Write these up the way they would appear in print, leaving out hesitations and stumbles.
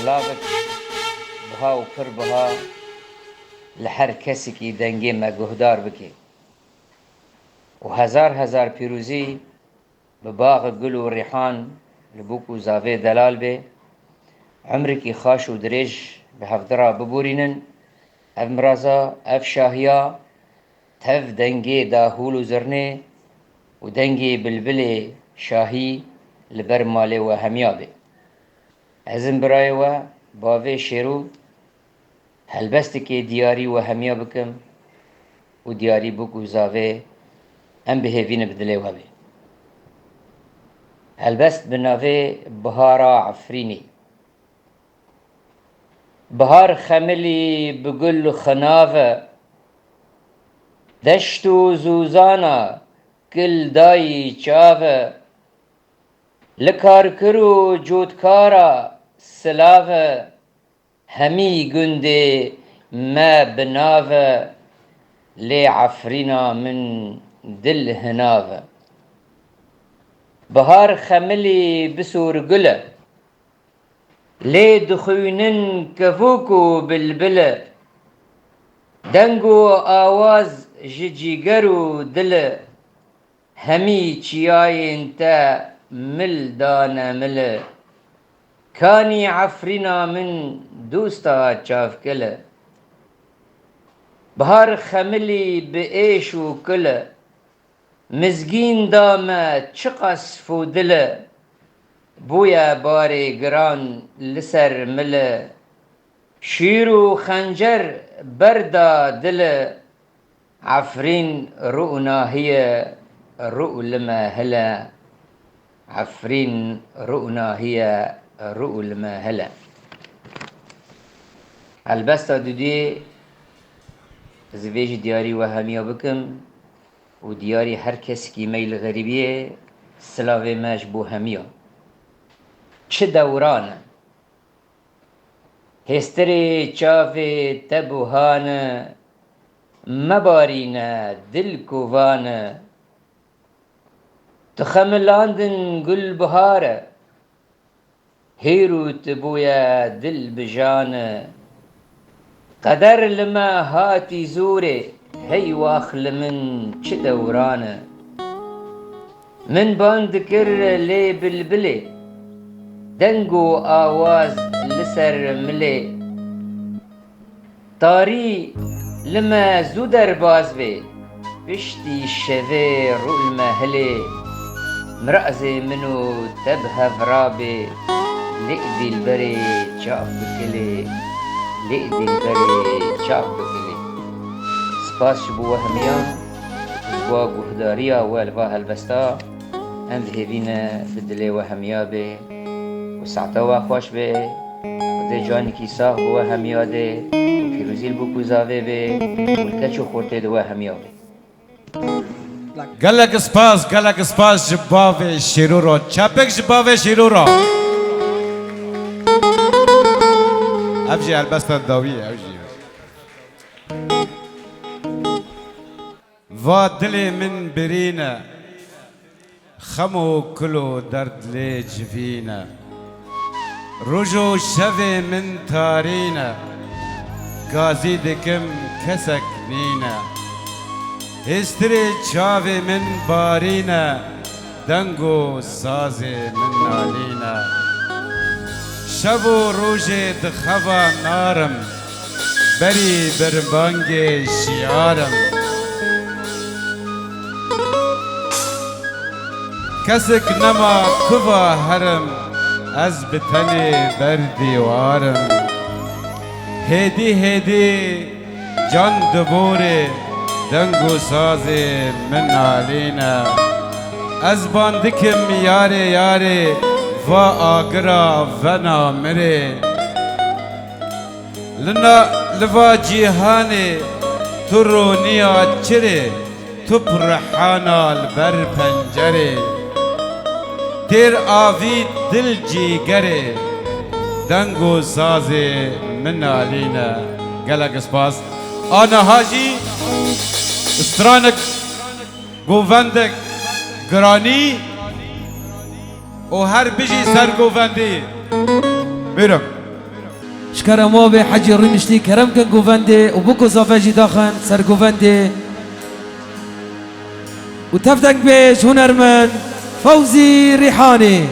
سلاوك بها و پر بها لحر کسی که دنگی ما گهدار بکی و هزار پیروزی به باغ گل و ریحان لبوک و زاوه دلال به عمرکی خاش و درێژ به هفدرا ببورینن اف مرازا اف شاهیا تف دنگی داهول و زرنه و دنگی بلبل شاهی لبر ماله و همیا به ازم برای و باوه شیرو هلبست که دیاری و همیا بکم و دیاری بک و زاوه ام بهوین بدله و به هلبست بناوه بهارا عفرینی بهار خملی بگل و خناوه دشت و زوزانا گل دایی چاوه لکارکر و جودکارا سلاوه همی گنده ما بناوه لی عفرینا من دل هناوه بهار خملی بسور گله لی دخوینن کفوک و بلبله دنگ و آواز جیگر و دل همی چیاین تا مل دانه مل کانی عفرینا من دوستا چافکله بهار خملی به ایش و کله مزگین دامه چقصف و دله بویا باری گران لسر مله شیر و خنجر بردا دله عفرین رؤنا هي رؤ لما هلا عفرین رؤنا هي رؤ لما هلا البستا دودی زویج دیاری و همیا بکم و دیاری هر کس کی میل غریبیه سلاوه ماش بو همیا چه دورانه هستری چاوه تبوهانه مبارینه دل کووانه تخملاندن گل بهاره هیرو تبویا دل بجانه قدر لما هاتی زوره هی واخل من چه دورانه من باند کر لی بلبله دنگ و آواز لسر مله تاری لما زودر باز به پشتی شوه رو المهله مرأز منو تبه فرابه لئدی البری چاف بکله لئدی البری چاف بکله سپاس شبو همیا با گهداریا و الوا هلبستا هم ذهبین بدلی و همیا به و ساعتا و خوش به و ده جانی کی ساخ بو همیا ده و پیروزیل بو کوزاوه به و الکچو خورته ده و همیا به گلک سپاس جباوه شیرو رو چپک جباوه شیرو رو افجی البستا داویه افجی و دل من برینه خمو کلو درد لی جوینه روجو شو من تارینه گازی دکم کسک نینه هستری چاو من بارینه دنگو ساز من نالینه شب و روژ دخوا نارم بری بربانگ شیارم کسک نما کوا هرم از بتنی بر دیوارم هدی جان دبوره دنگو ساز من نالینه از باندکم یاره و آگرا و نامره لوا جیهانه تو رونیا چره تو پرحانا لبر پنجره تیر آوی دل جیگره دنگو ساز من علينا قالك سباس انا هاجي استرانك گووندك گرانی و هر بيجي سر گووندي میرم شكرا موبي حجي الرمشتي كرم كان جوفندي وبوكو صافاجي داخن سر جوفندي وتفتك بيش هنرمن فوزي ريحاني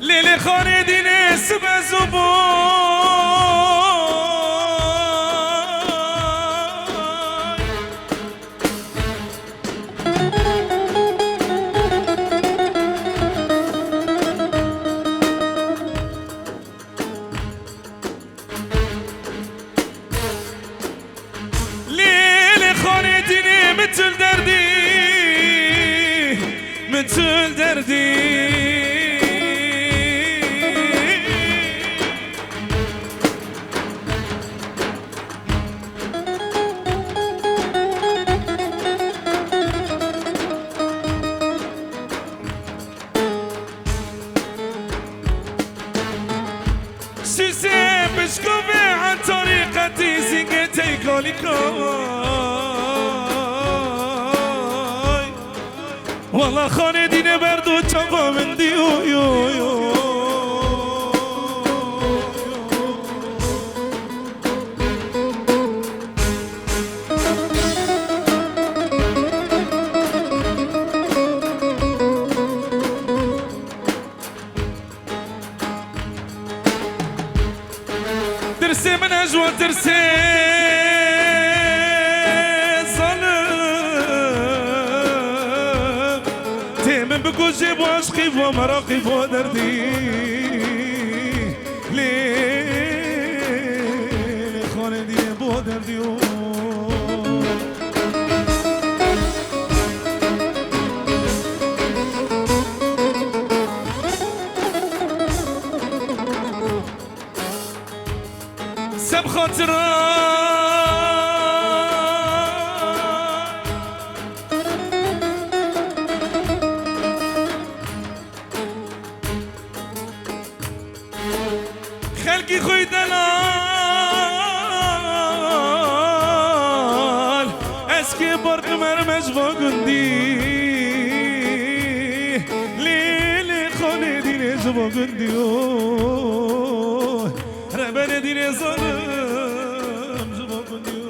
ليلي خاني ديني سبع زبون ليلي خاني ديني مثل دردي مثل دردي سوسي بشكوفي عن طريقتي زنقتي كوليكوي والله خاني ديني بردو تشوفو من ديو يو يو ترسي من أجوى ترسي ظلم تيمن بكو جيب واشقي ومراقي ودردي ليه خالي دي بودردي سب خاطرة خلقي خوي دلال اسكي برق مرمج باقندي ليلي خوني ديني جباقندي ربنا ديني ظلم جباقندي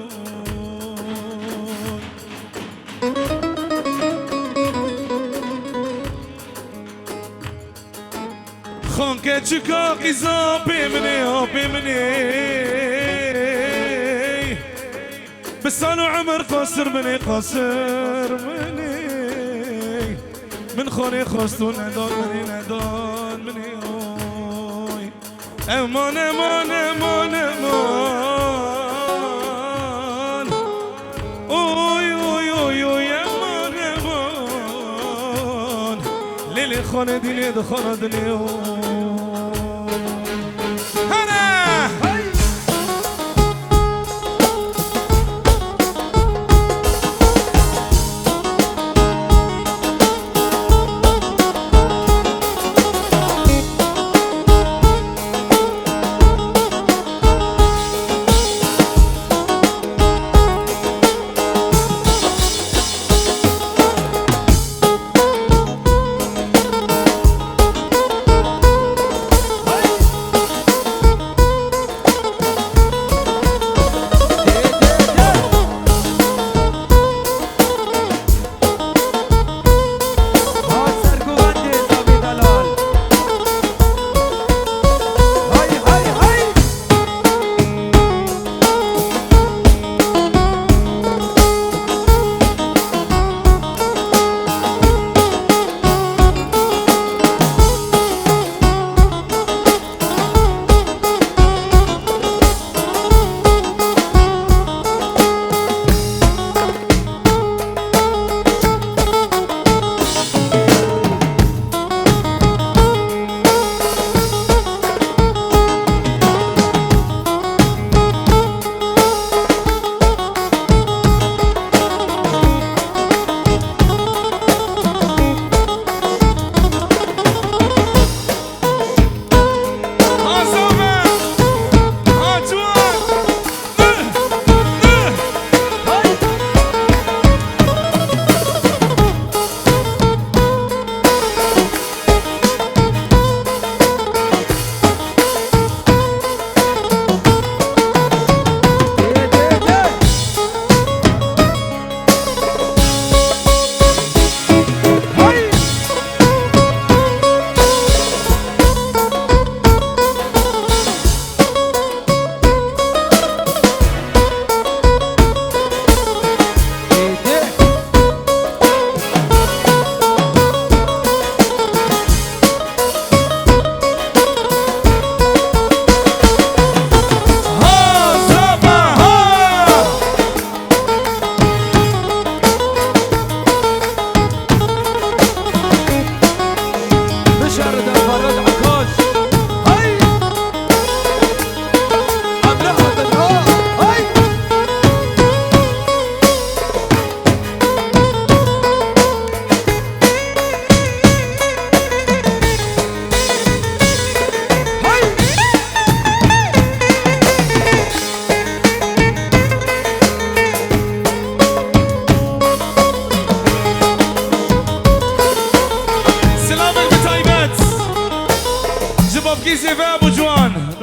که چکا قیزا بمنی ها بمنی بسال و عمر قاصر منی قاصر منی من خانه خواستو ندان منی اوی امان امان امان امان اوی اوی اوی اوی امان امان لیلی خانه دلی دخانه دلی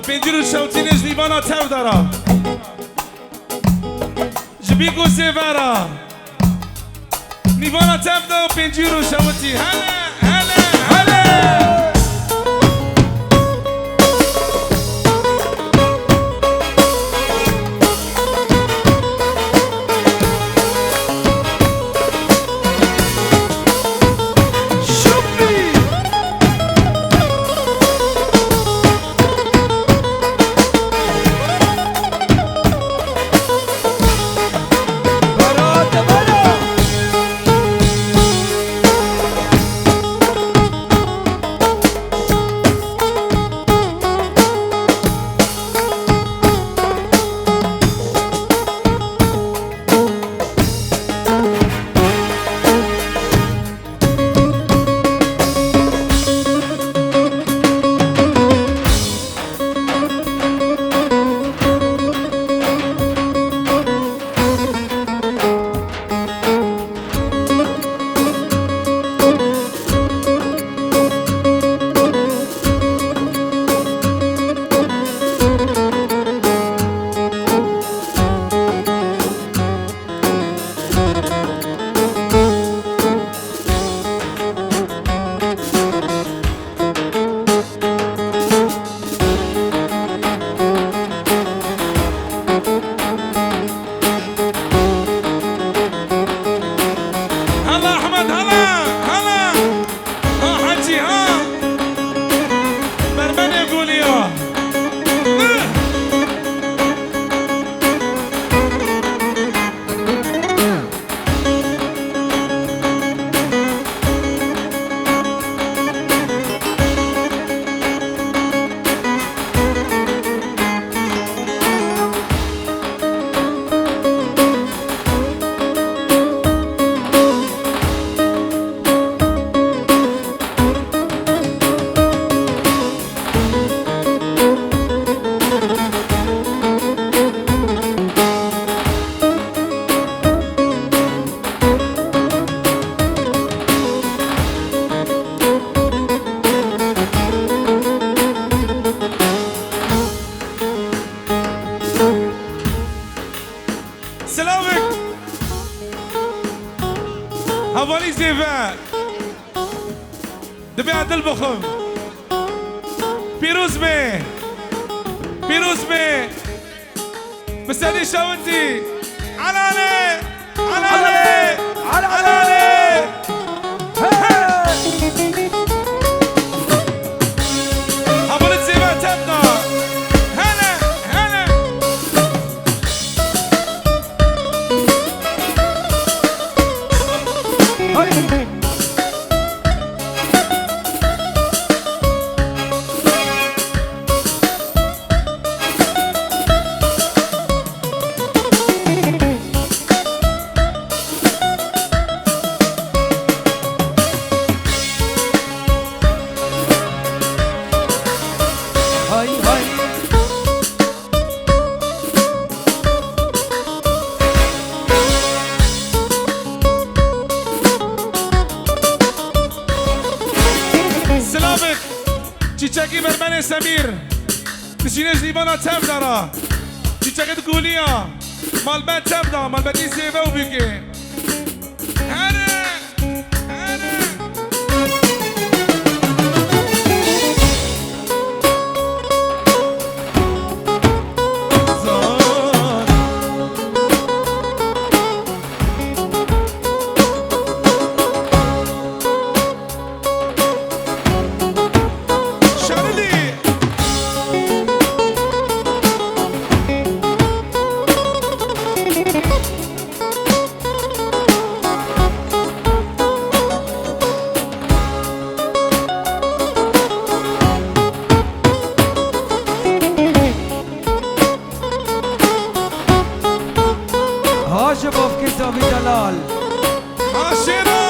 پنجره شوتینش لیوانا تر دارا جبیگو سیورا لیوانا تر دارا پنجره شوتی هلا هلا هلا هلا احمد هلا هلا ها حجي ها برمن يقول يا سلامك هوالي زيفا دبي عدل بخم بيروز بي بيروز بي بسالي شاوتي على علي على علي على علي هوالي زيفا تبنا هلا هلا هاي هاي سلامك چیچکی برمن سمیر تشینش لیوانا تف دارا چیچکی گولیا مالبت تف دارا مالبتی سیوه و بگه هره هره شرلی هاش باف کتابی دلال عاشرا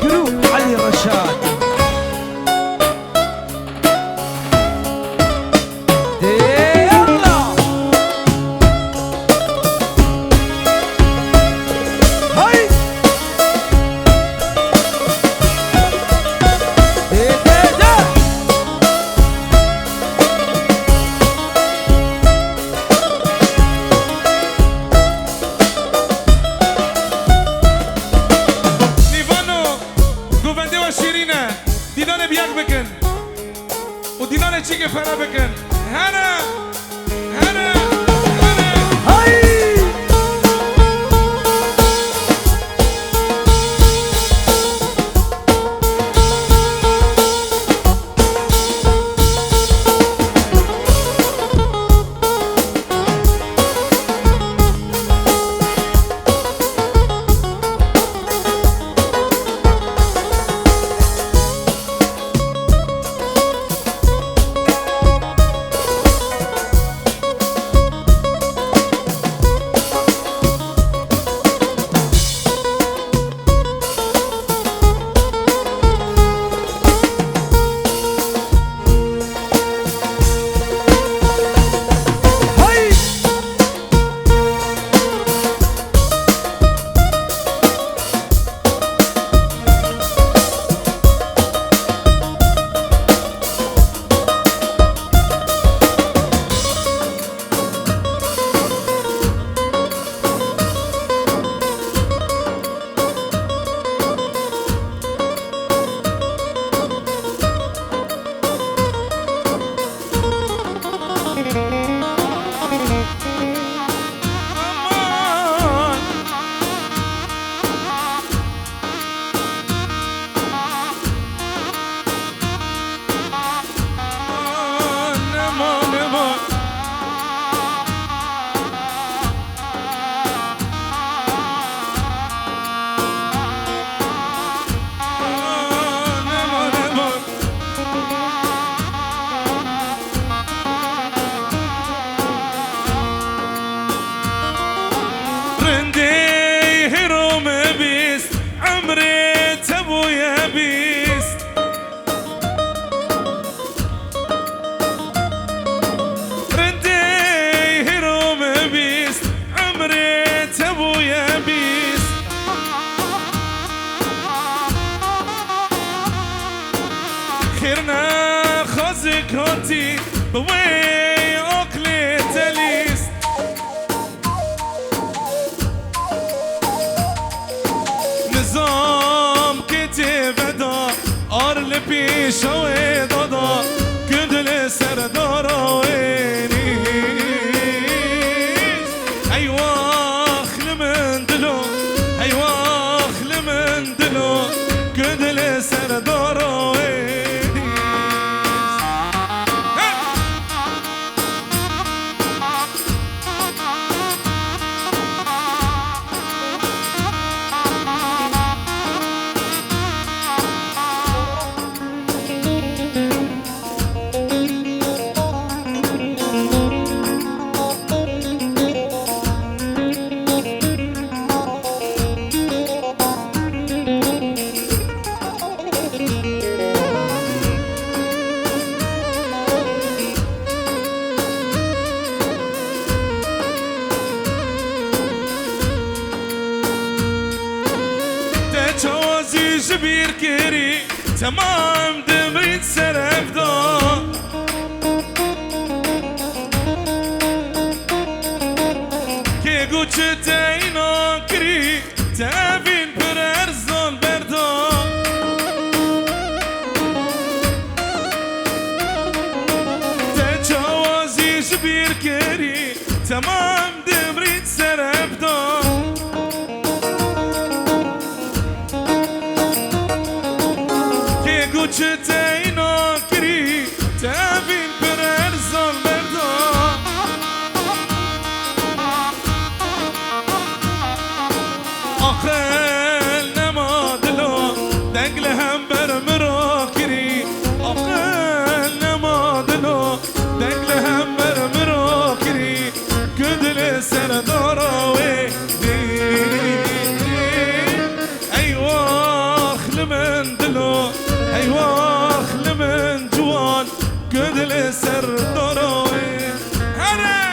جروب علي رشاد يلا هاي لیوانو گوونده و شیرینه دیدان بیاک بکن و دیدان چی که فرا بکن هره هره هره هاي خيرنا خازك هاتي بوي عقلي تليس نظام كتب دا أرل بيشوي دادا كدل سردارا وينيش أيوا خل من دلو أيوا خل من دلو كدل سردارا وينيش تجاوزي جبير كيري تمام دمريت سرف دا كي قوش تاينا كري تابين برارزان بردا تجاوزي جبير كيري تمام دمريت سرف دا چتینا کری تابین پر ارزان مردا آخر نمادلو دنگل هم بر مرا کری آخر نمادلو دنگل هم بر مرا کری کدل سردارا وی ایوا خل من دلو أيوة خل من جوان قدل سر دروي أنا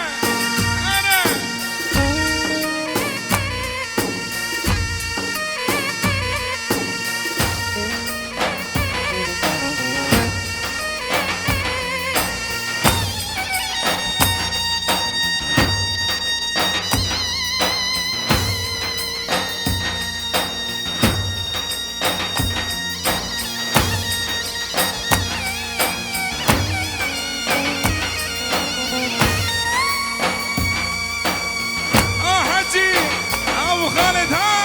خالد ها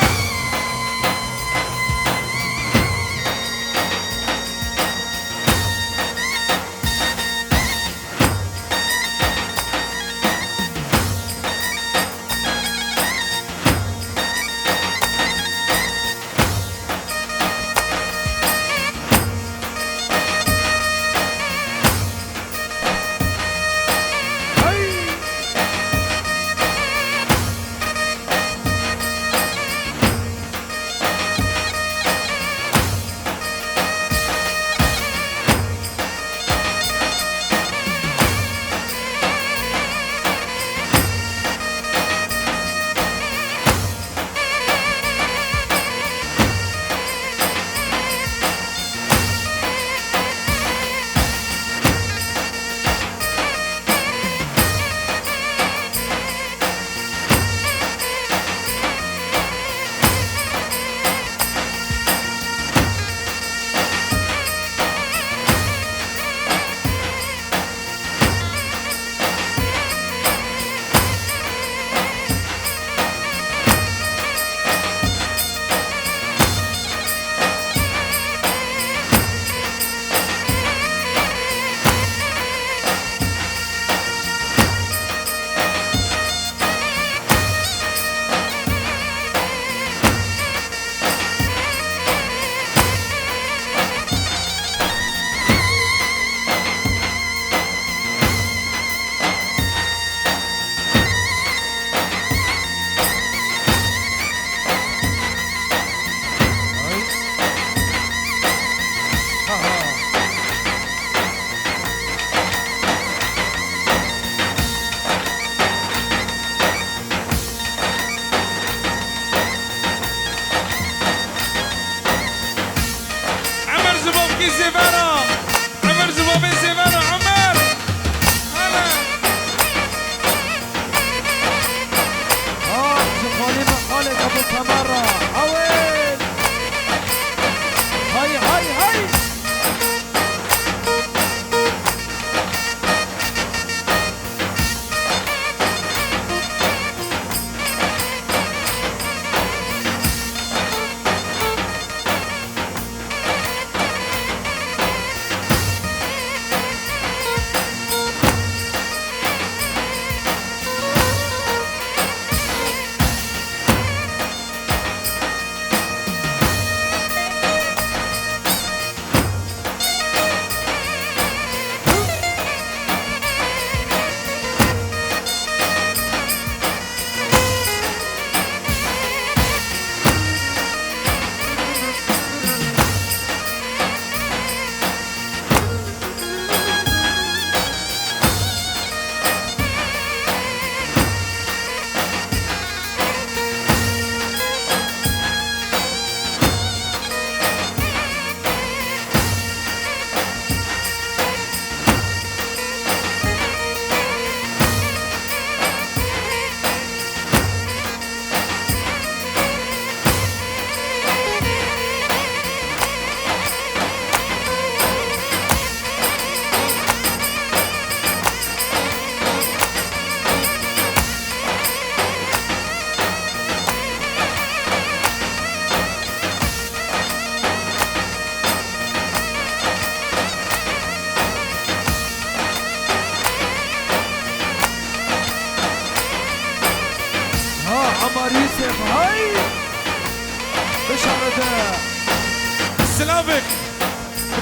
زبابكي زفارة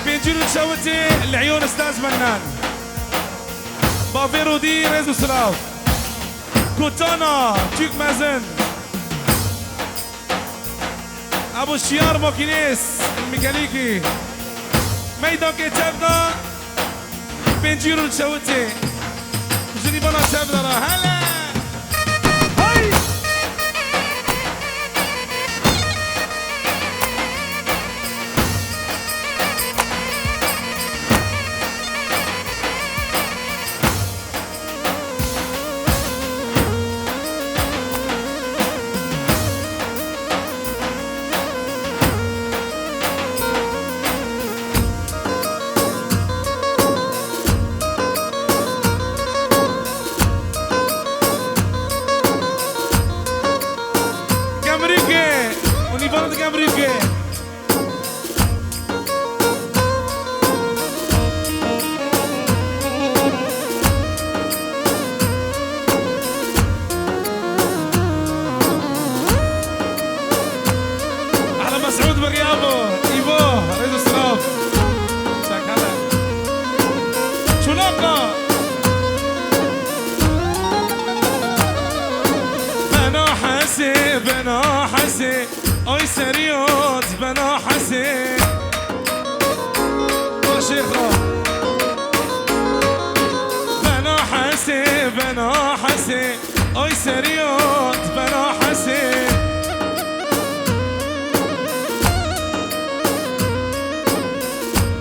بيجيرو تشاوتي العيون استاذ منان بافيرو دي ريزو سلاف كوتانا تيك مازن ابو الشيار موكينيس الميكانيكي ميدان كتابنا بنجيرو تشاوتي جري بنا تابنا هلا هاي بنا حسي اوي سريوت بنا حسي شيخة بنا حسي بنا حسي اوي سريوت بنا حسي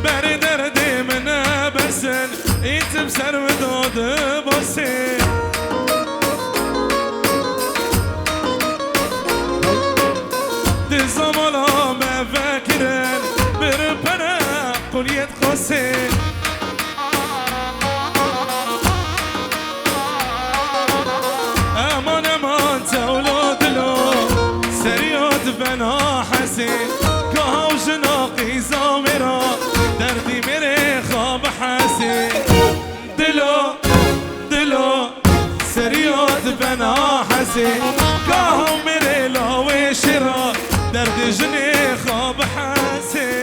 بري دردي من بسن يتبسر ودود بوسي زمانا ما فاكرن بربنا قليت قاسي امان امان تولد لو سريوت بنا حسي كهو جناقي زامرا دردي مري خواب حسي دلو دلو سريوت بنا حسي كهو مري لاوي شرا درد جني خواب حاسي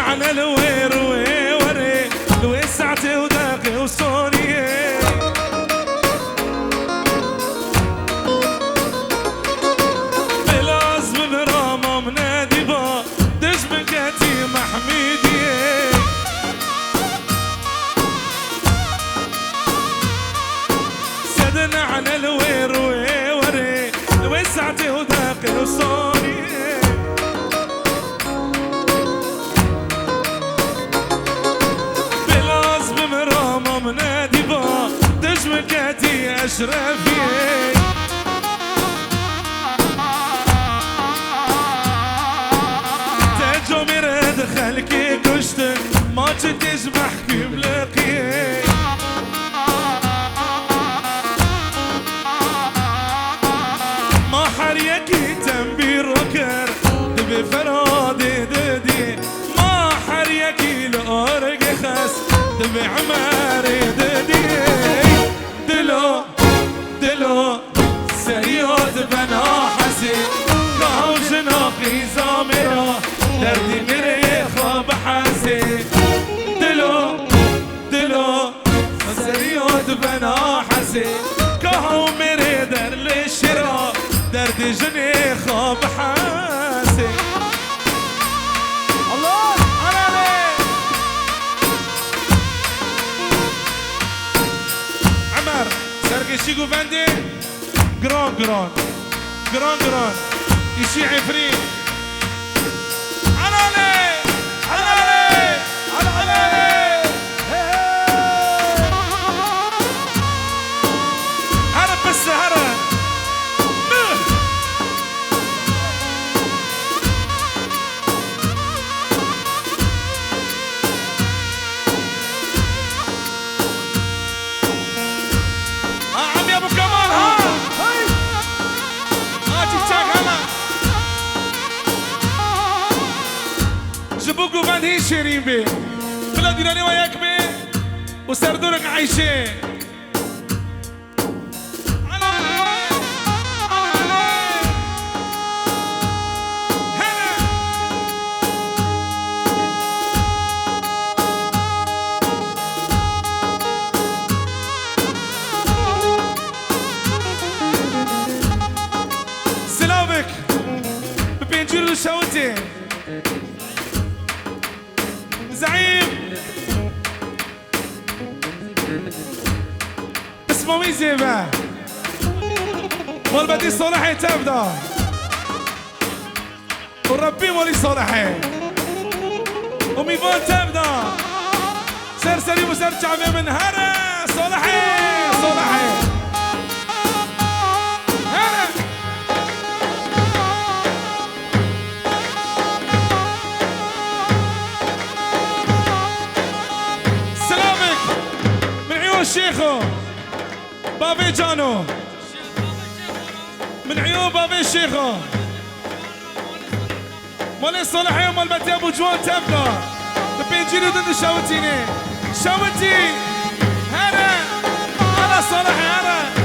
على الوير ويوري الوسعتي وداقي وصوني بلازم براما منادي با دش بكاتي محميدي سدنا على الوير ويوري الوسعتي وداقي وصوني منادي با دشمكاتي اشرفي تاجو مراد خلكي كشت ما تديش بحكي ملاقي ما حريكي تنبي ركر دبي فرادي ددي ما حريكي لأرق خس دبي عماري ددي دلو دلو سريوت بنا حسي كهو جناقي زامرة دردي مري خواب حسي دلو دلو سريوت بنا حسي كهو مري در للشرا دردي جني خواب حسي الله شيكو فاندي جران جران جران جران يشي عفريت علالي علالي علالي سليم بي بلاد إيراني وياك بي وسردونك عايشين شوتي زعيم اسمه مين زيبه والبدي صالحي تبدا وربي مولي صالحي وميفون تبدا سر سليم وسر شعبي من هنا صالحي صالحي الشيخو بابي جانو من عيون بابي الشيخو مالي صالحي ومال بتي ابو جوان تبقى بيجيني ضد الشاوتيني شاوتي انا صالحي انا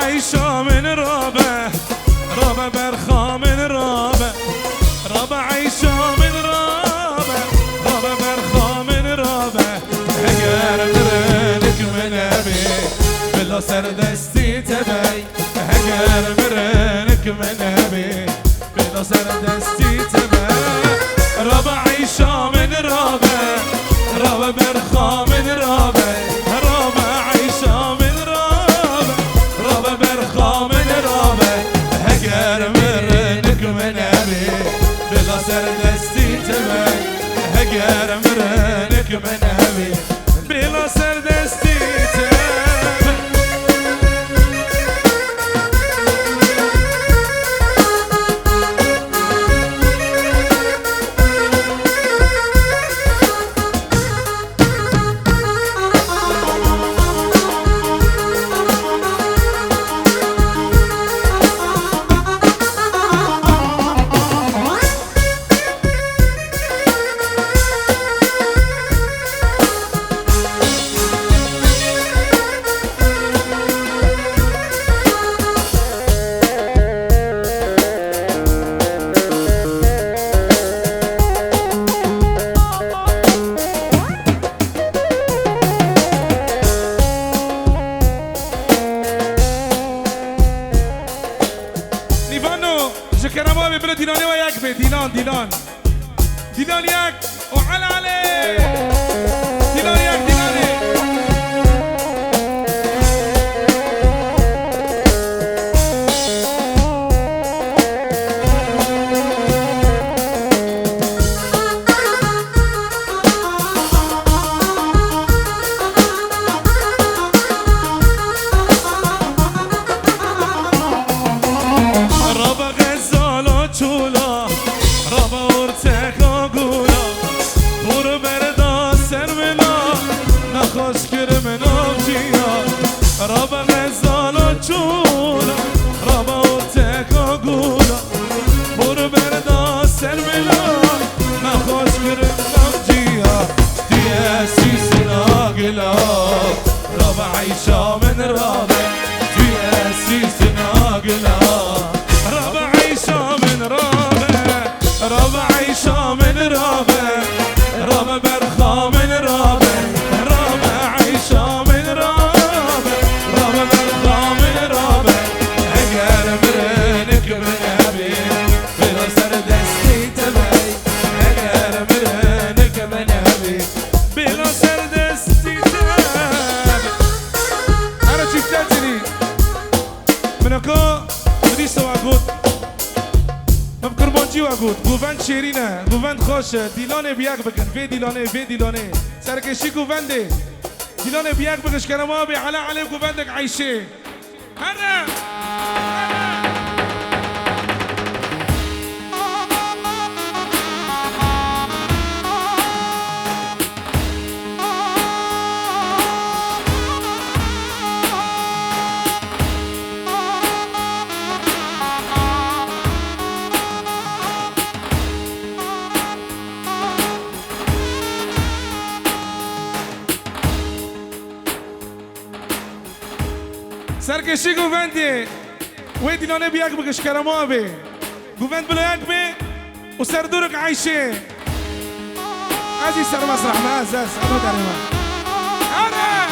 عيشة من رابع رابع برخا من رابع رابع عيشة من رابع رابع برخا من رابع هجر مرنك من أبي بلا سردستي تبي هجر مرنك من أبي بلا سردستي تبي رابع عيشة من رابع رابع برخا من رابع رابع عيشة من رابع رابع برخا من رابع هجر مرنك من أبي بلا سردستي تبي هجر مرنك من أبي بلا سردستي تبي ديلان وياك بي ديلان ديلان ديلان ياك وعلى عليه ديلان ياك ديلان رابا غزالو چولا رابا و تکا گولا برو بردا سرملا نخوش کرم نمجیا دیه سیسنا گلا رابا عیشا من رابا دیه سیسنا گلا رابا عیشا من رابا رابا عیشا من رابا رابا برخا من رابا رابا عیشا من رابا گووند شیرینه گووند خوشه دیلانه بیاک بکن وی دیلانه سرکشی گوونده دیلانه بیاک بکش کنم آبی علا علی گووندک عیشه هره سرکشی گوونده وی دیلانه بیاک بکش کرم آبی گووند بلو یک بی و سردورک عیشه ازی سر مسرح ما از اما داریم آره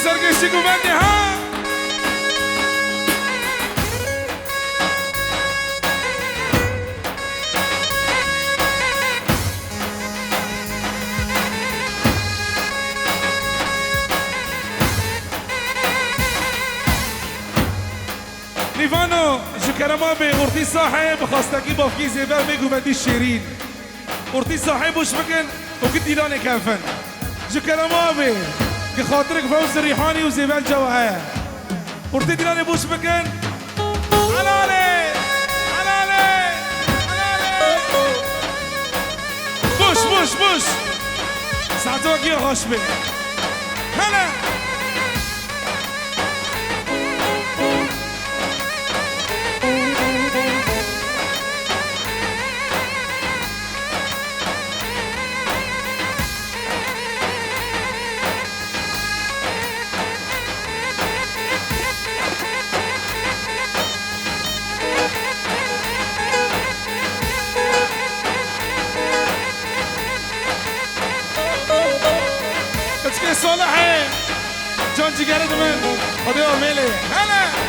سرگشتی گوبندی ها لیوانو جکرما به قرطی صاحب خواستگی بافکی زیبر میگو بدی شیرین قرطی صاحب بوش بکن و کت ایران کفن جکرما به که خاطرک فوز ریحانی و زیبر جواهر قرطی دیران بوش بکن حلاله حلاله حلاله بوش بوش بوش ساعتو اکی خوش به هلا صالحي جون جيجارد من خديو ميلي هلا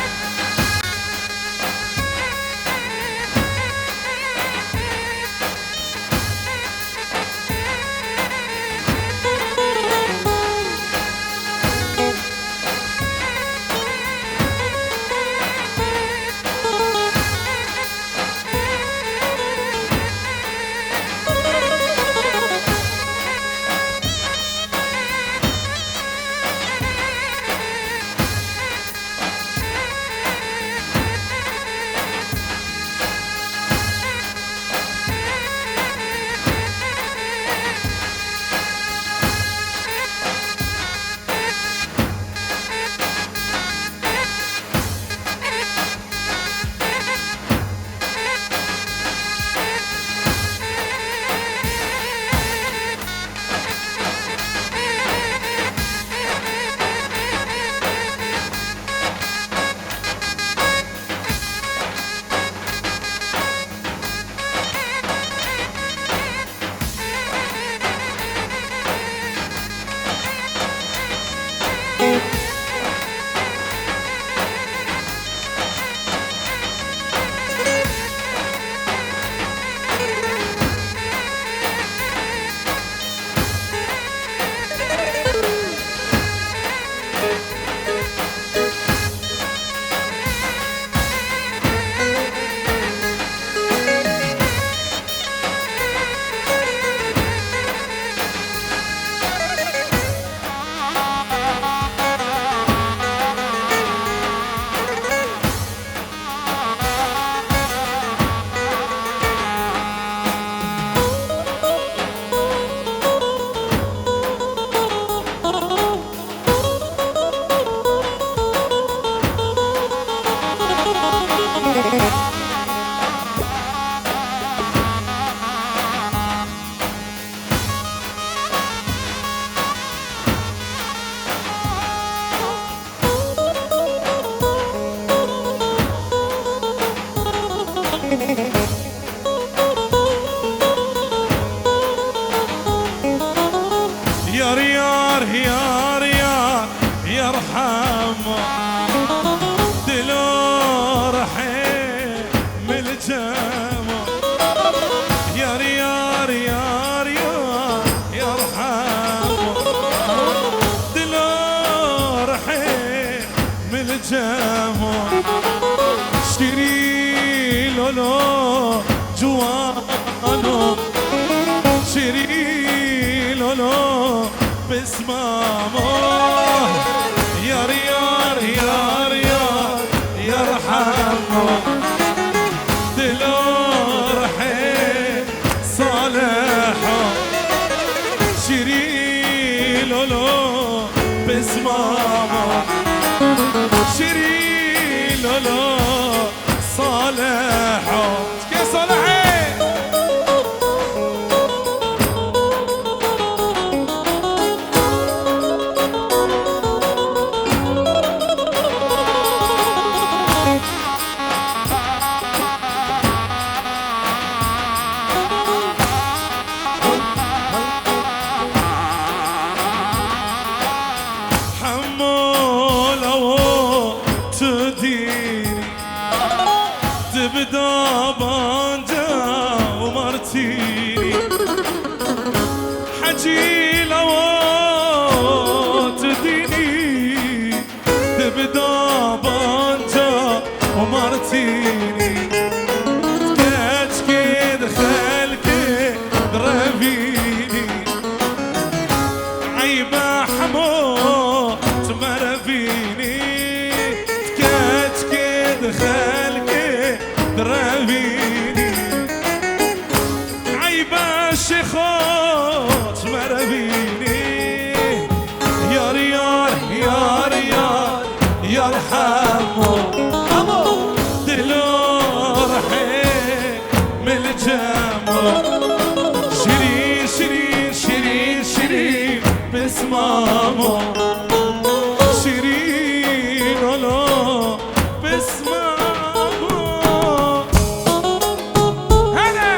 يار يار يار يار يرحم دلو رحم الجمع يار يار يار يار يرحم دلو رحم الجمع اشتري لولو جوانو شيري لولو بسمامو يار يار يار يار يرحمو دلو رحم صالحو شيري لولو بسمامو شيري لولو صالحو كي صالحي حمو تبدا بانجا ومرتيني حجي لو تديني تبدا بانجا ومرتيني تكاتكي دخلكي ضربيني عيبة حمو تمرفيني تكاتكي دخلكي ضربيني عيبة شيخوت مربيني يا ريال يا ريال يا الحمو دلور حين من الجمر شيرين شيرين شيرين شيرين بسمامو شيرين ولو بسمامو هلا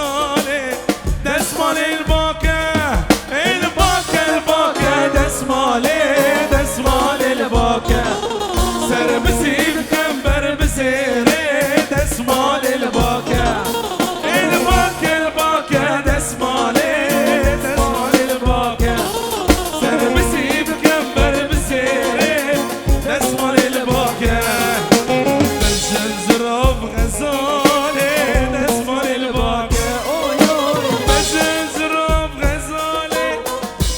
غزاله دستمال الباكه الباكه دستمال الباكه سر بسيب كمبر بسيره دستمال الباكه دستمال الباكه سر بسيب كمبر بسيره دستمال الباكه بجن زراب غزاله دستمال الباكه بجن زراب غزاله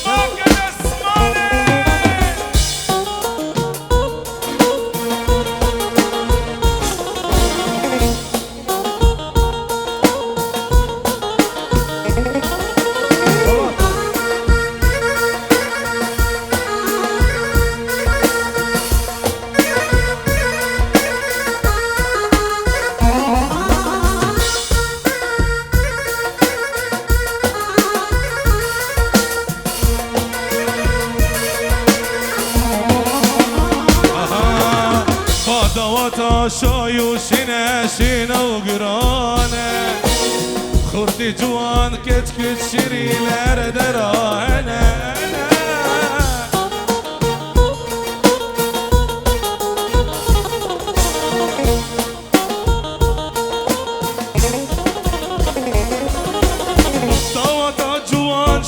باكه دستماله خدواتا شایو شینه و گرانه خوردی جوان کت شیرینر درانه خدواتا جوان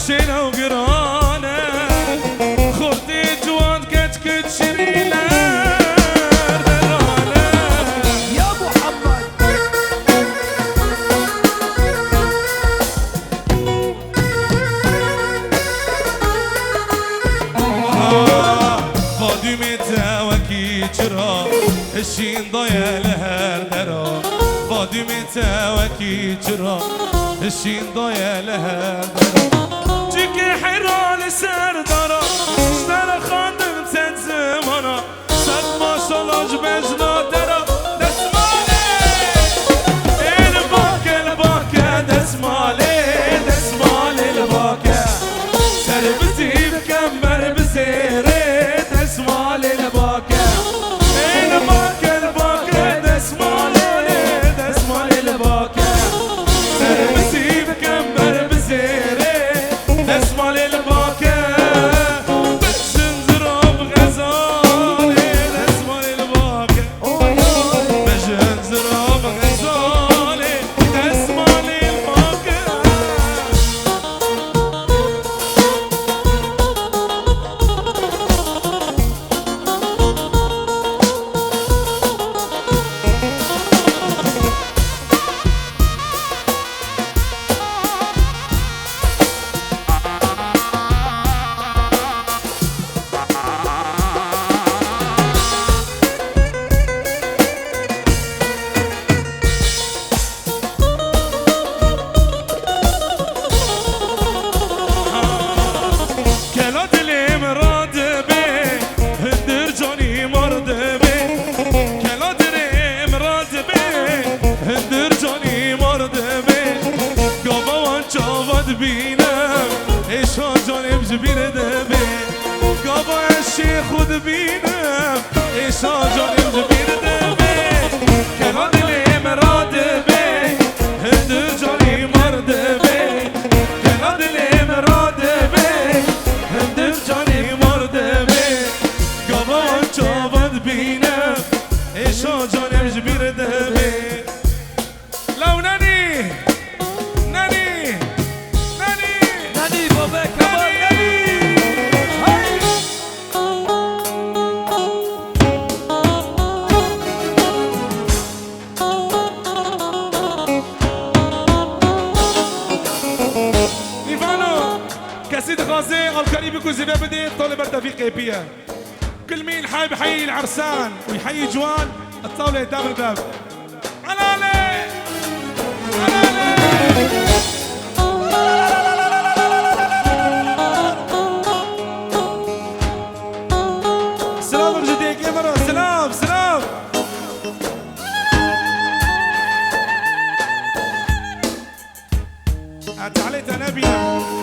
شینه و گرانه خوردی جوان کت شیرینر الشين ضايع لها الدرا فاطمة تاوكي جرا الشين ضايع لها الدرا جيكي حيران سردرا اشترى خادم تنزمنا صد ما شاء الله جبجنا درا دسمالي الباكة دسمالي الباكة سربتي بكمر بسيري دسمالي الباكة بینم اشا جانم جبیر دمه گابا اشی خود بینم اشا جانم جبیر دمه کلا دلی مراده به هندر جانی مرده به کلا دلی مراده به هندر جانی مرده به گابا چاواد بینم اشا جانم جبیر دمه لو ننی كاسيد غازي الكريم يكون زي ما بدي طالب التوفيق بيها كل مين حابب يحيي العرسان ويحيي جوان الطاوله قدام الباب علالي سلام بجدي كاميرا سلام تعاليت انا بيها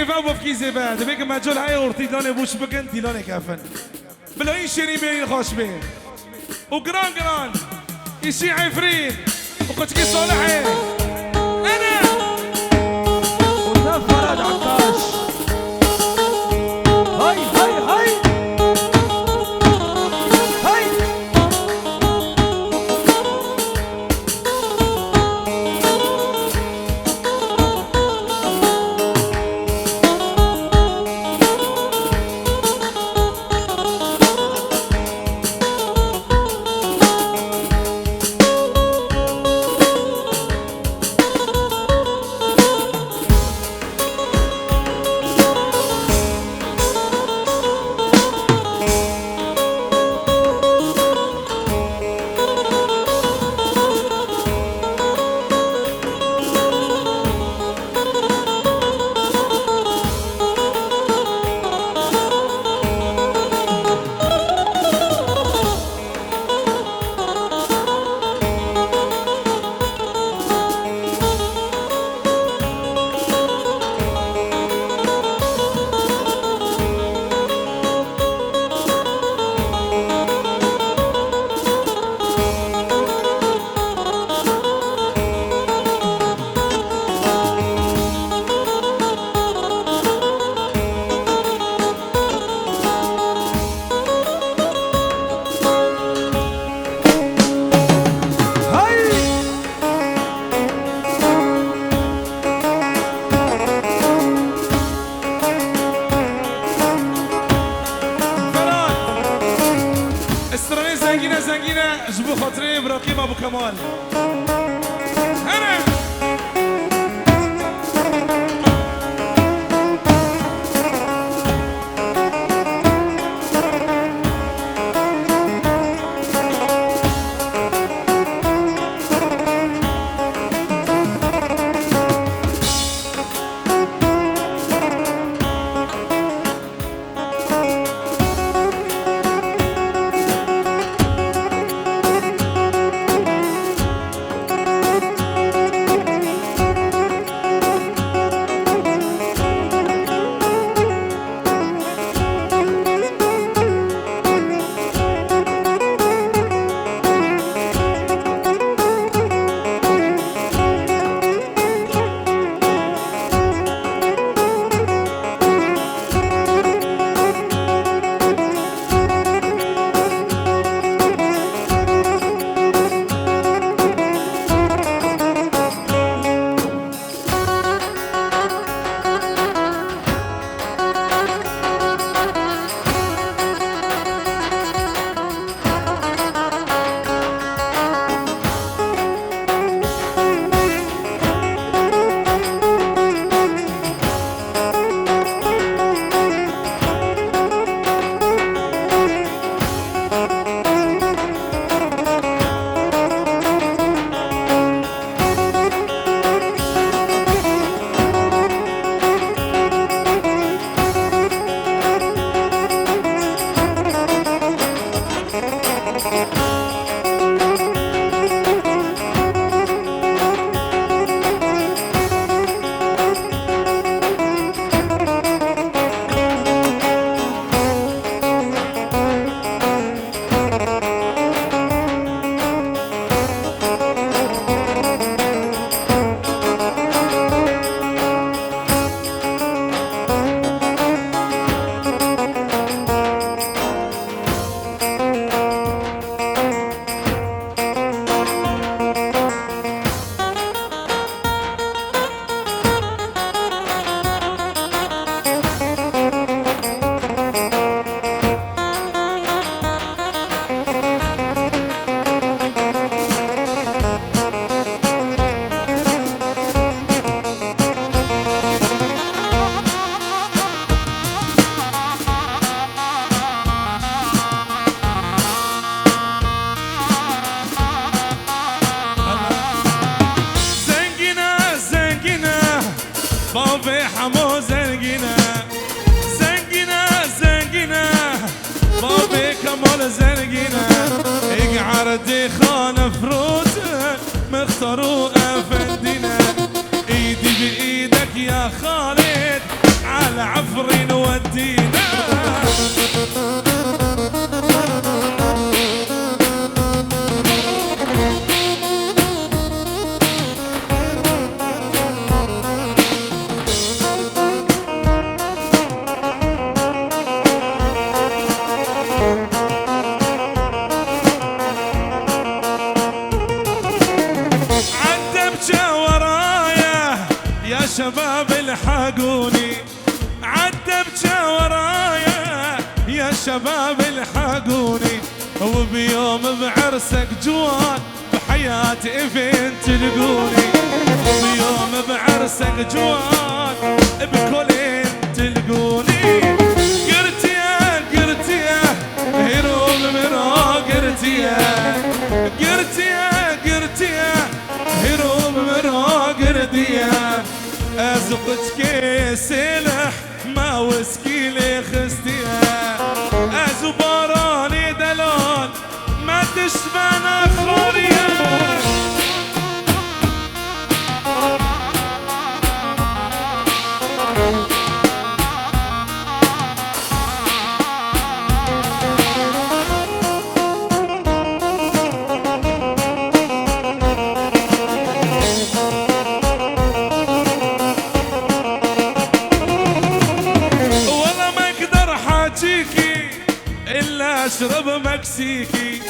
زيفا وبفكي زيفا دبيك ما جول هاي ورتي داني بوش بكن ديلاني كافن بلاين شيري بين خوش بيه وقران يشي عفريت وقتكي صالحي انا فرج عكاش هاي هاي هاي هاي زنگینه جبو خاطره ابراهیم ابو کمال هره حمو زنگینه زنگینه زنگینه بابي كمال زنگینه ايق عردي خان فروته مختارو افندينه ايدي بايدك يا خالد شباب الحقوني عالدبجة ورايا، يا شباب الحقوني وبيوم بعرسك جوان بحياتي فين تلقوني، بيوم بعرسك جوان بكلين تلقوني. قرتيا قرتيا هيروب منو قرتيا، قرتيا قرتيا هيروب منو قرتيا. ازقت كيس لح ما وسكي لي خستيا، ازباراني دلال ما تشبه نخوريا. اشرب مكسيكي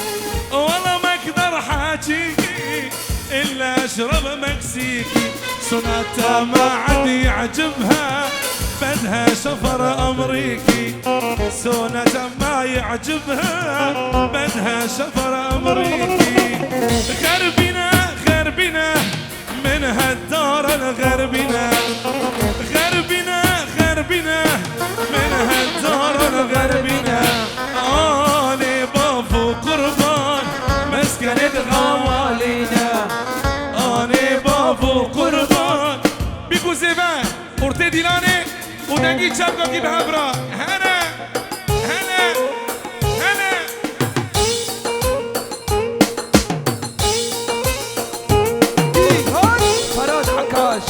والله ما اقدر حاجيكي الا اشرب مكسيكي. سوناتا ما عاد يعجبها بدها شفر امريكي، سوناتا ما يعجبها بدها شفر امريكي. غربنا غربنا من هالدار الغربنا، غربنا غربنا من هالدار الغربنا. أنا بافو قربان مسكنة غوالينا، أنا بافو قربان بيكو زيفان أورتي ديلاني ودنجي تشابكا كي بهبرا. هنا هنا هنا فراد عكاش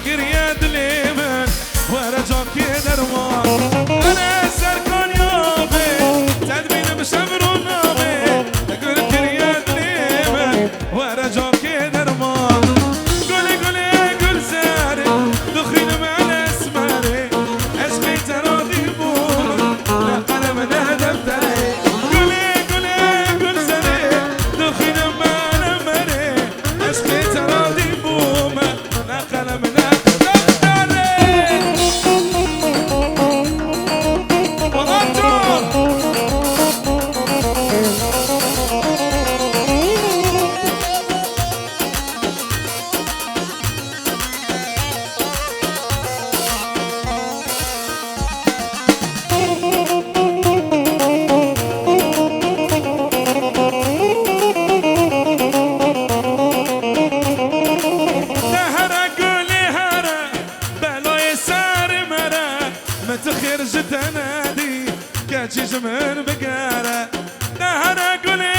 گریه دلیمن ورجام که درمان انا سرکان یابه تدبینم شمرون نامه گل گریه دلیمن ورجام که درمان گل گل گل زاره دخینم على اسماره عشقی ترادی بود نه قلم نه دفتره گل گل گل زاره دخینم على مره عشقی ترادی بود نه قلم نه دفتره تخرج تنادي كاتشيش من بقارة نهارا قولي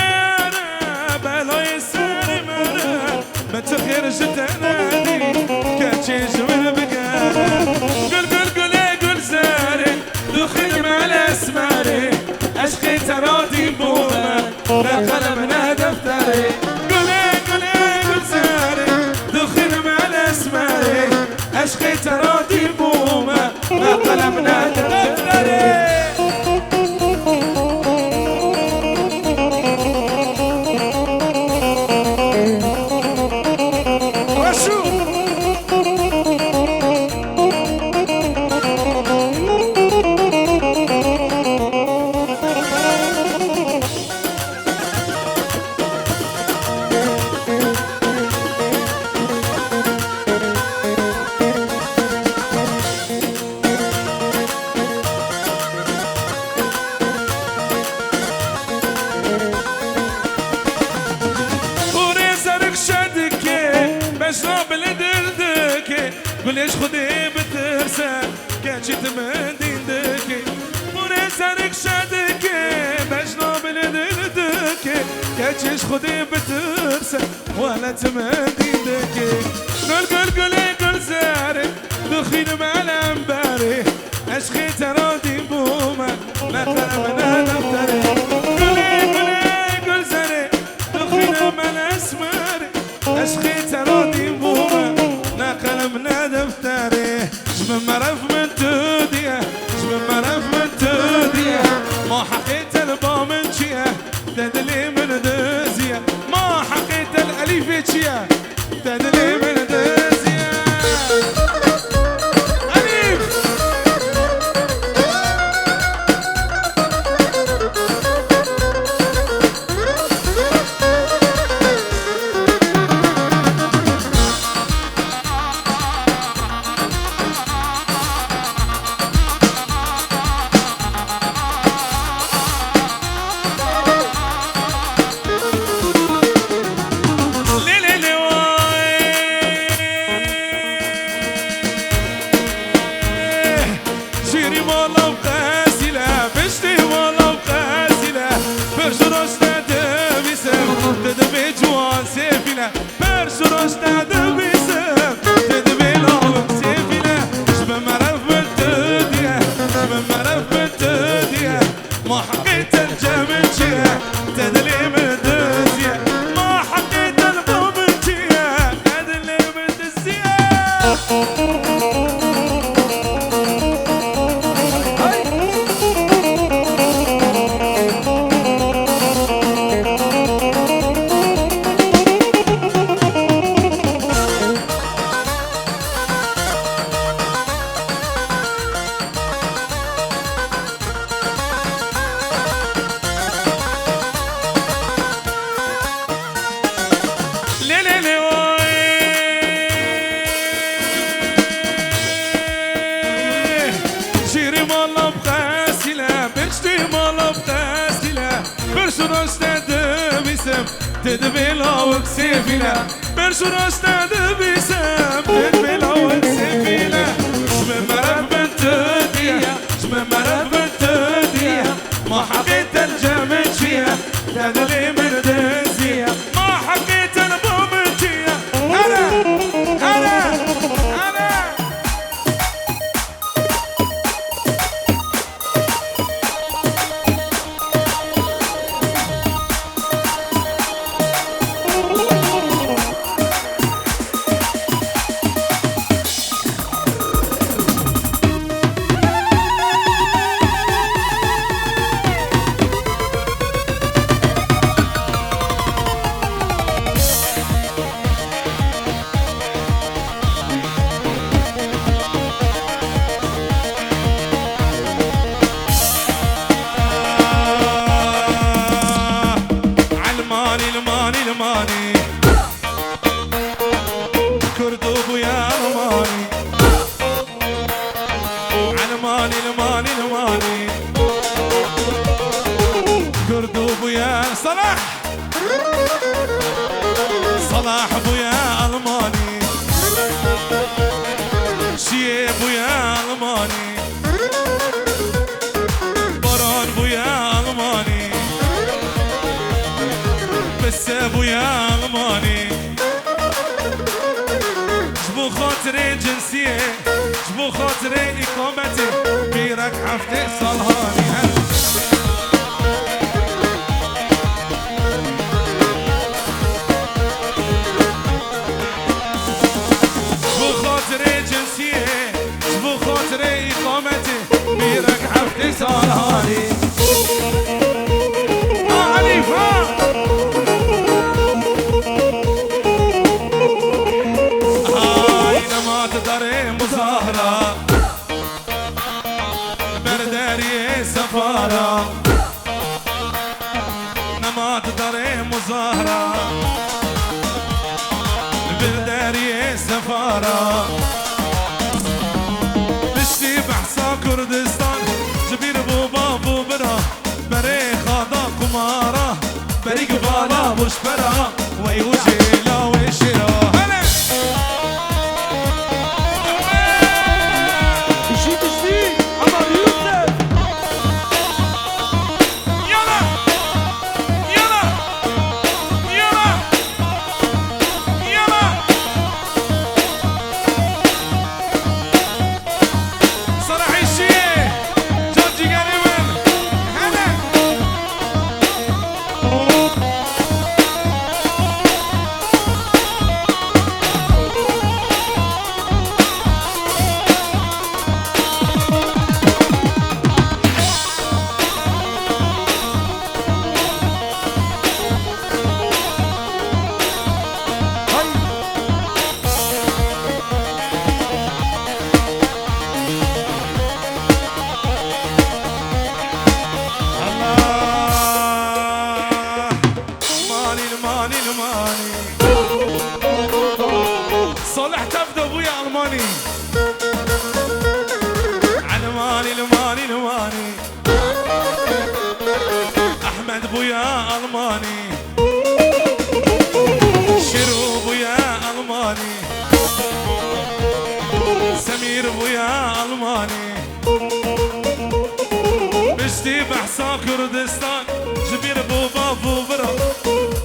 أنا بلو يسار مرة ما تخرج تنادي كاتشيش من بقارة قول قول قولي قول زاري دخل مع الأسماري عشقي ترادي بوما لا قلم لا دفتري قولي قولي قول زاري دخل مع الأسماري عشقي ترادي بوما لا قلم لا دفتري ليش خدي بترسى كاتشت من ديندكي ورسالك شادكي بجنا بلدلدكي كاتشش خدي بترسى ولا تمن ديندكي قل قل قلي قل زاري دخين مع الانباري عشقي ترادي بوما لا قلمنا دفتري قلي قلي قل زاري دخين مع الاسماري عشقي ترادي بوما لا قلمنا دفتري جمن مرف من توديه جمن مرف من توديه ما حقيت البامنشيه تدلي من دزيه ما حقيت الاليفتشيه تدلي من دزيه اليف ما حقيت الجمنشيه تدلي من دزيه ما حقيت البومنشيه تدلي من دزيه تدبيلا وكسيفيلا برشوراش تدبيسم تدبيلا وكسيفيلا جمن مرف بنت ديا جمن مرف بنت ديا ما حقيت الجمنشية تدلي من دزية ما حقيت البومنشية أنا صلاح بويا الماني شيه بويا الماني بران بويا الماني بس بويا الماني جبو خاطري جنسيه جبو خاطري اقامتي بيرك حفتي صالهاني إقامتي بيرك حفتي صالهاني عليف هاي نما تدري مظاهرة برداري سفارة نما تدري مظاهرة برداري سفارة كردستان جبير بوبا بوبرا بري خاضا كمارا بري قبالا بوشبرا ويوجيلا ويشيرا هلا مشيت جديد عمر يوسف يلا يلا يلا يلا صراحة الشيء جورجي قريبا هلا صالح تبدا ابويا الماني علماني الماني الماني احمد بويا الماني شيرو بويا الماني سمير بويا الماني بشتي بحصا كردستان جبير بوبا بوبرا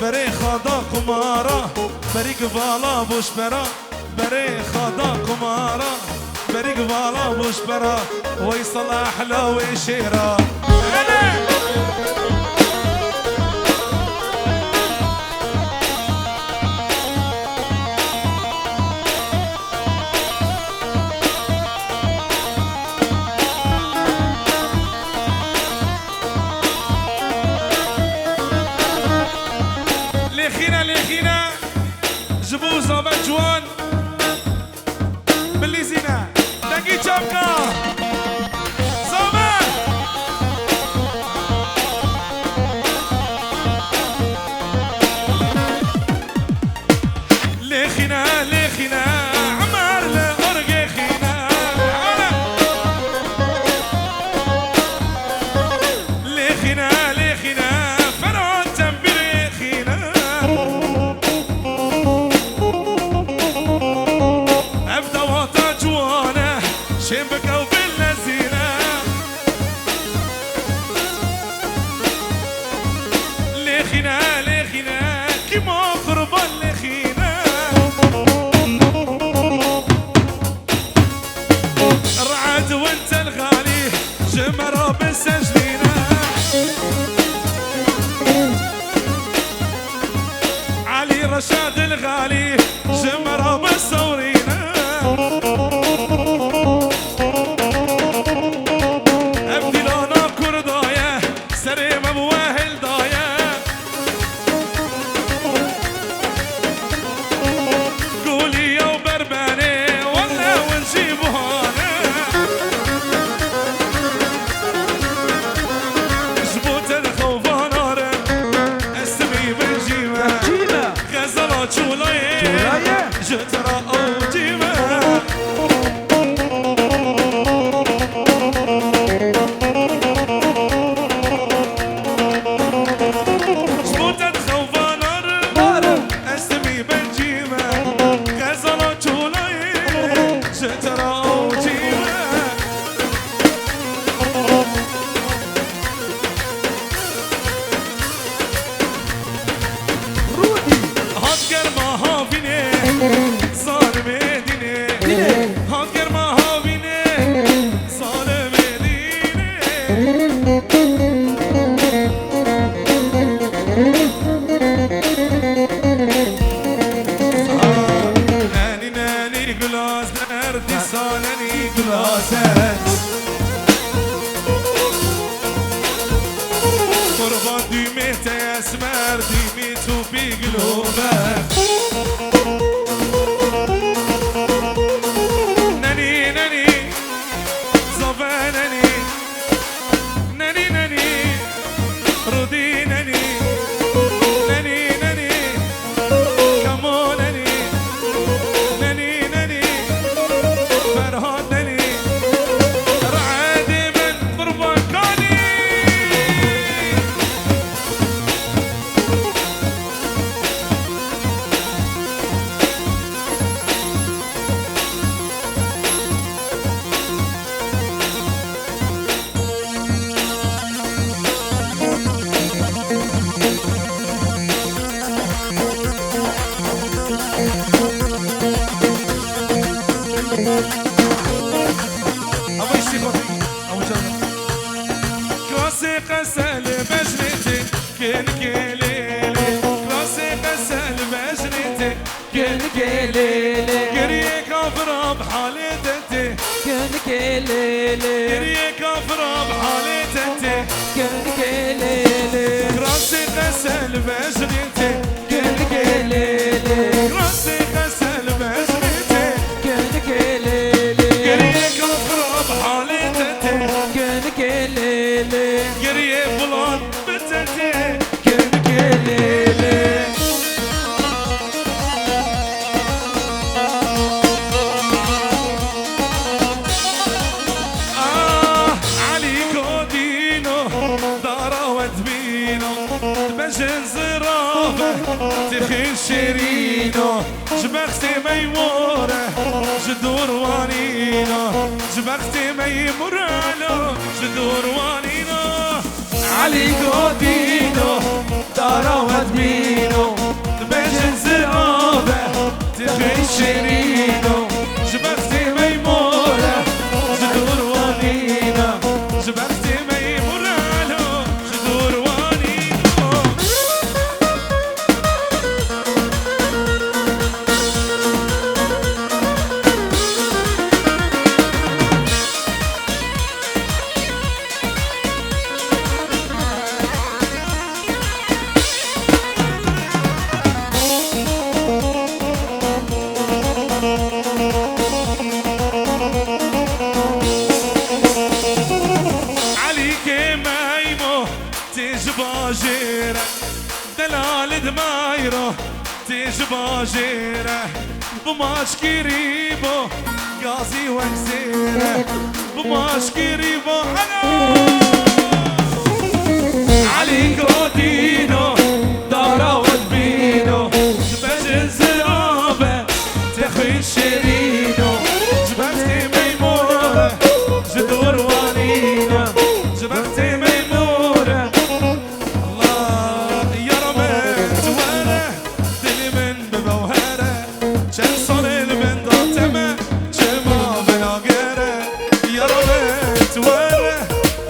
بري خاضا قمارا بري قبالا بوشبرا بري خاضا قمارا بري قبالا بوشبرا وي صلاح لو يشيرا ليخينا جبو صابت جوان باللي زينة دقي شابكا صابت ليخينا عمر لأرقي خينا ليخينا فرعون تنبير خينا ابدا وطا جوانا شبك او بالنزينة ليخينا كيما قربان ليخينا الرعد وانت الغالي جمرة بالسجلينا علي رشاد الغالي جمرة بالصورينا ابدي لونا كردايا سريم ابواهل دايا قولي يا برباني ولا ونجيبها جبوت الخوفان اسمي بنجيبه غزلة شولايه جترا او جيبه جبوت الخوفان اسمي بنجيبه مردی سالنی گلازه قربان دیمی تسمر دیمی تو بیگلوبه ننی ننی زوبه ننی ننی ننی رودی ننی ننی ننی کمو ننی ننی ننی فرهاد ننی رعادي من قربانكاني أبو يشتكوتي أبو شرف كراسي قسل بجريتي كن كليلي كراسي قسل بجريتي كن كليلي قريه كافرة بحالتي كن كليلي قريه كافرة بحالتي كن كليلي كراسي قسل بجريتي كن كليلي كراسي قسل بجريتي كن كليلي قريه كافرة بحالتي كن كليلي قريه بلاد بتتي كن كليلي علي كودينو دارا وتبينو تبجن زرافة تخين شيرينو جبختي ميمورة جدور وانينو جبختي ميمورة جدور وانينو علي قودينو دارا ودمينو تبجن زرافة تخين شيرينو جبختي ميمورة جدور وانينو جبختي ميمورة جدور وانينو عليك مايمو تجباجيرة دلال دمايرو تجباجيرة بماش كريبو قاضي وكسيرة بماش كريبو علي قودينو دارا ودمينو تبجن زرابة تخوي شيرينو جبختي ميمورة جدور وانينا جبختي ميمورة الله يا رمت وانا دلي من بموهرة شن صلي من ضاتمة جما بناقرة يا رمت وانا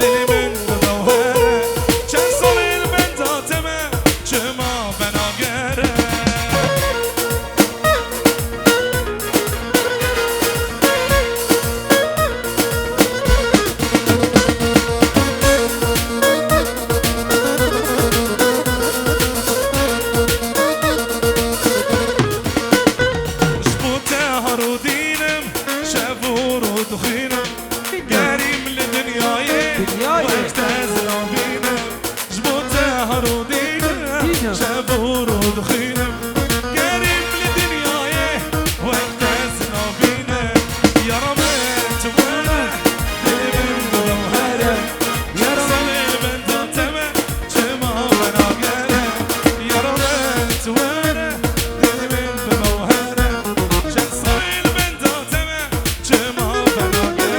دلي من بموهرة شن صلي من ضاتمة جما بناقرة جبوته هرودينم شافور ودخينم قريم لدنياي دنياي. وقت ازرابينم جبوته هرودينم شافور ودخينم قريم لدنياي وقت ازرابينم يا رمت وانا دلي من بموهرة يا رمت من ضاتمة جما بناقرة يا رمت وانا دلي من بموهرة شن صايل من ضاتمة جما بناقرة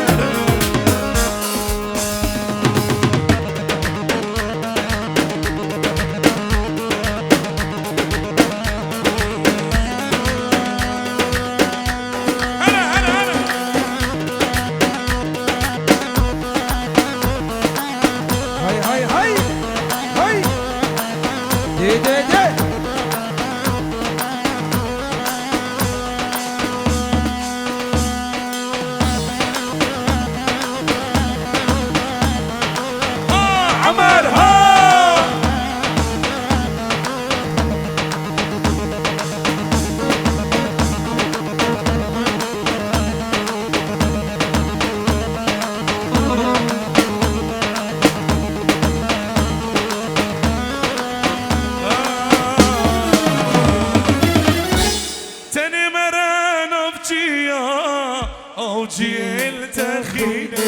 اوجي التخينة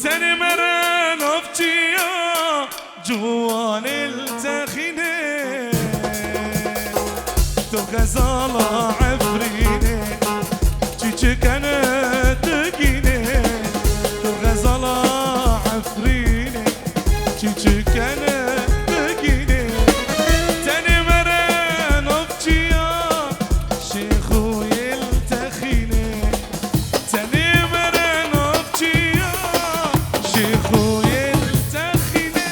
تاني مرة نفتيا جوان التخينة تو غزالة عفرينة تيجي كانت تقينة تو غزالة عفرينة تيجي كانت تقينة تاني مرة نفتيا شيخو التخينة تاني مرة نفتيا شيخو التخينة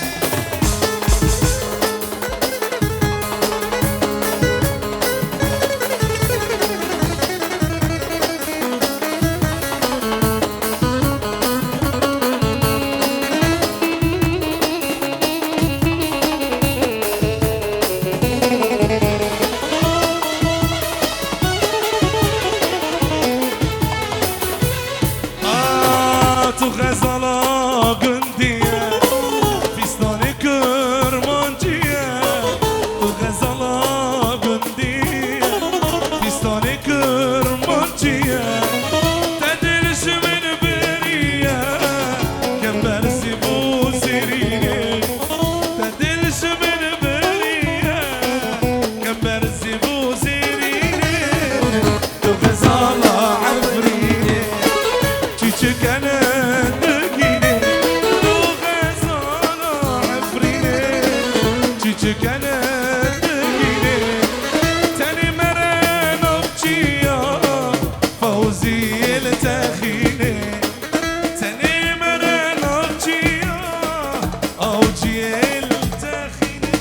تو غزالا گندیه فیستان کرمانجیه تو غزالا گندیه فیستان کرمانجیه تدرش من بریه کم برسی بو سرینه تدرش من بریه کم برسی بو سرینه تو غزالا عفرینه چی کنه كانت تقيني تاني مرة نبجيا فوزي التخيني تاني مرة نبجيا أوجي التخيني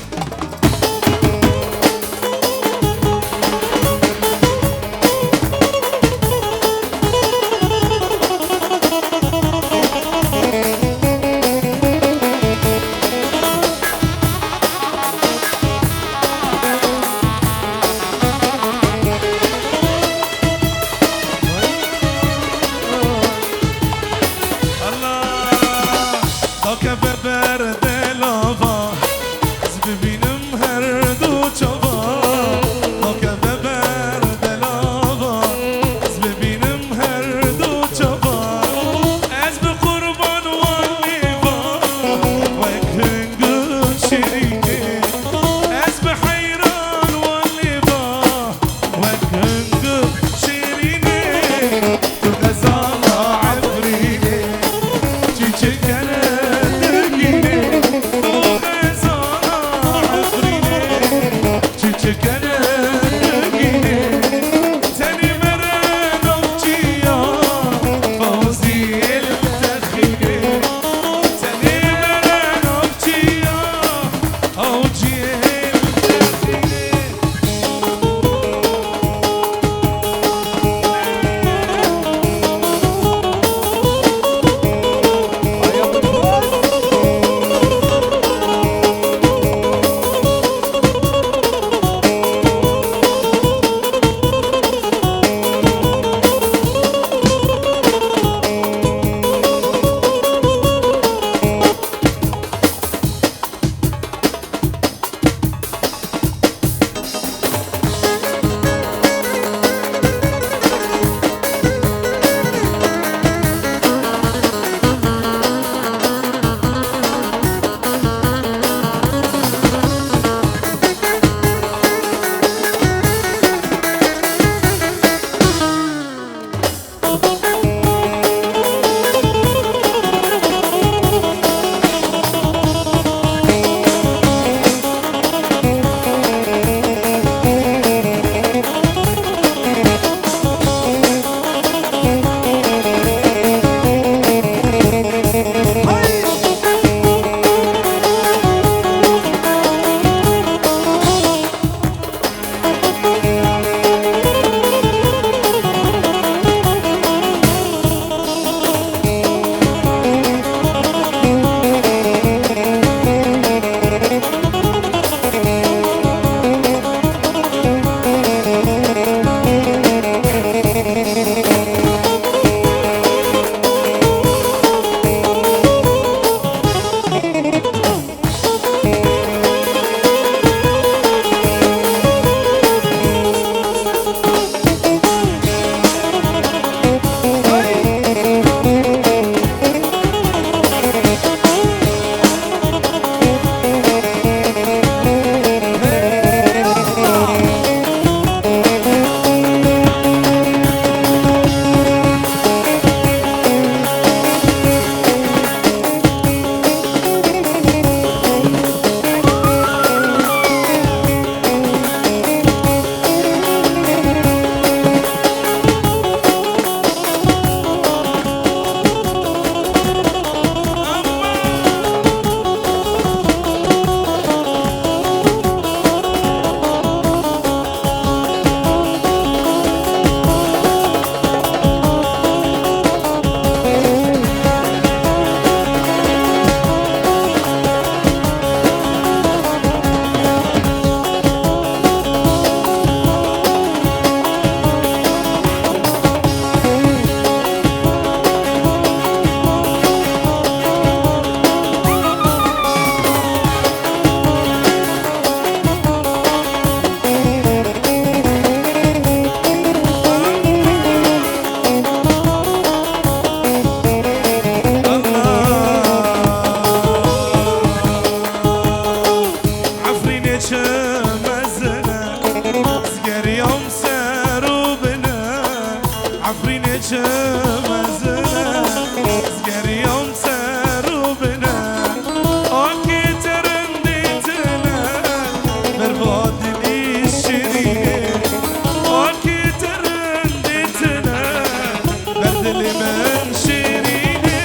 شيريني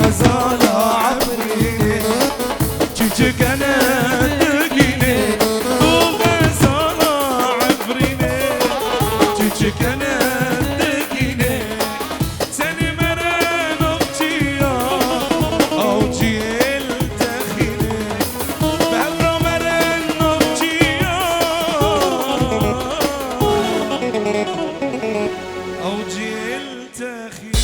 غزالة عبريني تشيك أنا تقيني غزالة عبريني تشيك أنا تقيني سني مران أختيا أو جيل تخيني بهالرو مران أختيا أو جيل تخيني